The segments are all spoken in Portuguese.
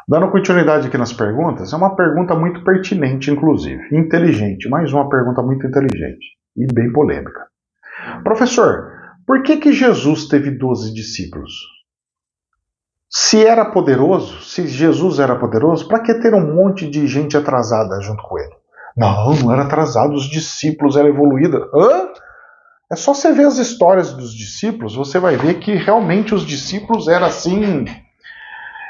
Dando continuidade aqui nas perguntas, é uma pergunta muito pertinente, inclusive. Inteligente, mais uma pergunta muito inteligente e bem polêmica. Professor, por que Jesus teve 12 discípulos? Se era poderoso, se Jesus era poderoso, para que ter um monte de gente atrasada junto com ele? Não era atrasado, os discípulos eram evoluídos. Hã? É só você ver as histórias dos discípulos, você vai ver que realmente os discípulos eram assim,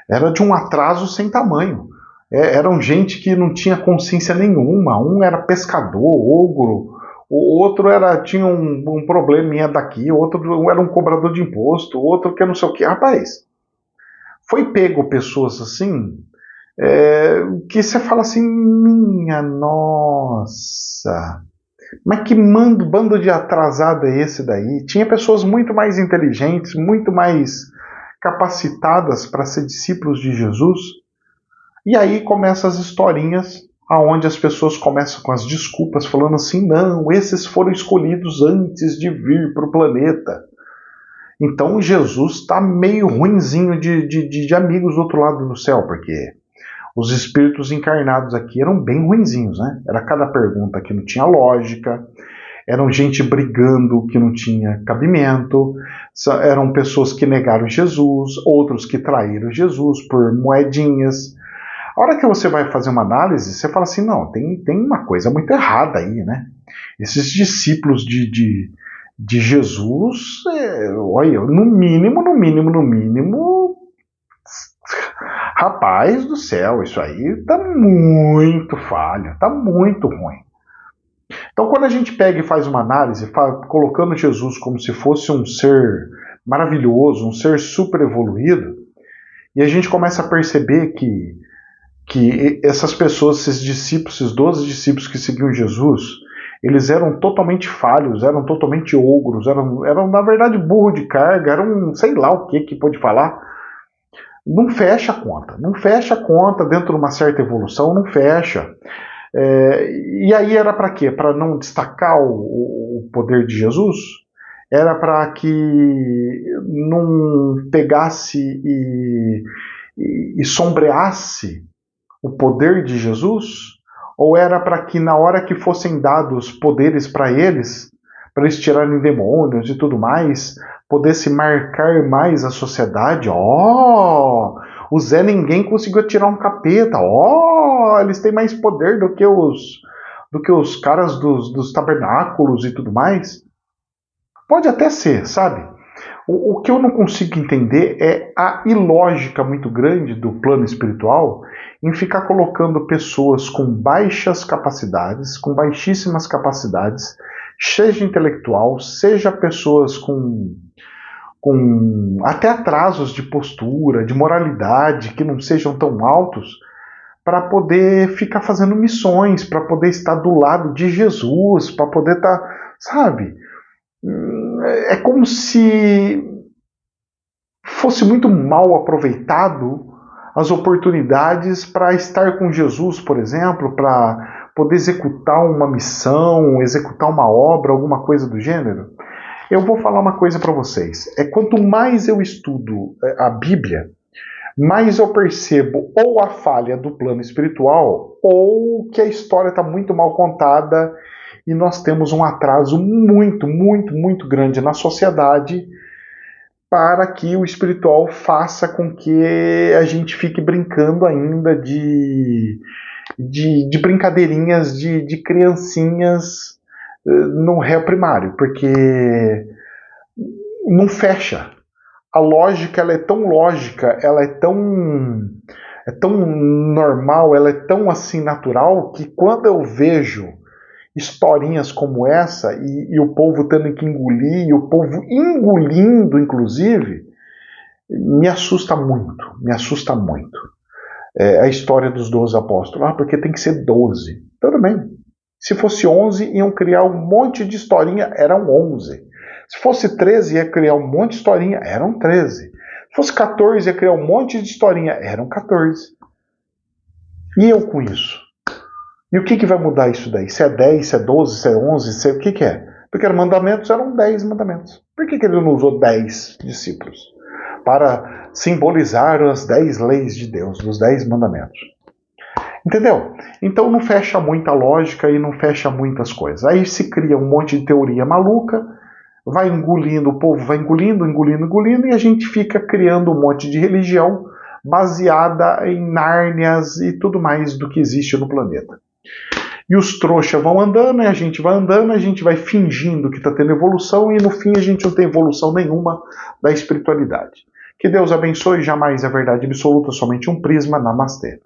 era de um atraso sem tamanho. Eram gente que não tinha consciência nenhuma. Um era pescador, ogro, o outro tinha um probleminha daqui, o outro era um cobrador de imposto, o outro que não sei o que. Rapaz, foi pego pessoas assim, que você fala assim, minha nossa, mas que bando de atrasado é esse daí? Tinha pessoas muito mais inteligentes, muito mais capacitadas para ser discípulos de Jesus. E aí começam as historinhas aonde as pessoas começam com as desculpas, falando assim, não, esses foram escolhidos antes de vir para o planeta. Então Jesus está meio ruinzinho de amigos do outro lado do céu, porque os espíritos encarnados aqui eram bem ruinzinhos, né? Era cada pergunta que não tinha lógica, eram gente brigando que não tinha cabimento, eram pessoas que negaram Jesus, outros que traíram Jesus por moedinhas. A hora que você vai fazer uma análise, você fala assim, não, tem uma coisa muito errada aí, né? Esses discípulos de Jesus, olha, no mínimo, rapaz do céu, isso aí tá muito falho, tá muito ruim. Então, quando a gente pega e faz uma análise, colocando Jesus como se fosse um ser maravilhoso, um ser super evoluído, e a gente começa a perceber que essas pessoas, esses discípulos, esses 12 discípulos que seguiam Jesus, eles eram totalmente falhos, eram totalmente ogros, eram na verdade burro de carga, eram sei lá o que pode falar. Não fecha a conta, não fecha a conta dentro de uma certa evolução, não fecha. E aí era para quê? Para não destacar o poder de Jesus? Era para que não pegasse e sombreasse o poder de Jesus? Ou era para que na hora que fossem dados poderes para eles tirarem demônios e tudo mais, pudesse marcar mais a sociedade? O Zé Ninguém conseguiu tirar um capeta. Eles têm mais poder do que os caras dos tabernáculos e tudo mais. Pode até ser, sabe? O que eu não consigo entender é a ilógica muito grande do plano espiritual em ficar colocando pessoas com baixas capacidades, com baixíssimas capacidades, seja intelectual, seja pessoas com até atrasos de postura, de moralidade, que não sejam tão altos, para poder ficar fazendo missões, para poder estar do lado de Jesus, para poder estar, sabe? É como se fosse muito mal aproveitado as oportunidades para estar com Jesus, por exemplo, para poder executar uma missão, executar uma obra, alguma coisa do gênero. Eu vou falar uma coisa para vocês. Quanto mais eu estudo a Bíblia, mais eu percebo ou a falha do plano espiritual ou que a história está muito mal contada e nós temos um atraso muito grande na sociedade para que o espiritual faça com que a gente fique brincando ainda de brincadeirinhas de criancinhas no réu primário, porque não fecha. A lógica ela é tão lógica, ela é tão normal, ela é tão assim natural, que quando eu vejo historinhas como essa e o povo tendo que engolir, e o povo engolindo, inclusive, me assusta muito, me assusta muito. A história dos 12 apóstolos. Porque tem que ser 12. Tudo bem. Se fosse 11, iam criar um monte de historinha, eram 11. Se fosse 13, ia criar um monte de historinha, eram 13. Se fosse 14, ia criar um monte de historinha, eram 14. E eu com isso? E o que vai mudar isso daí? Se é 10, se é 12, se é 11, o que é? Porque mandamentos eram 10 mandamentos. Por que ele não usou 10 discípulos? para simbolizar as 10 leis de Deus, os 10 mandamentos. Entendeu? Então não fecha muita lógica e não fecha muitas coisas. Aí se cria um monte de teoria maluca, vai engolindo, o povo vai engolindo, e a gente fica criando um monte de religião baseada em Nárnias e tudo mais do que existe no planeta. E os trouxas vão andando, e a gente vai andando, a gente vai fingindo que está tendo evolução, e no fim a gente não tem evolução nenhuma da espiritualidade. Que Deus abençoe, jamais a verdade absoluta, somente um prisma. Namastê.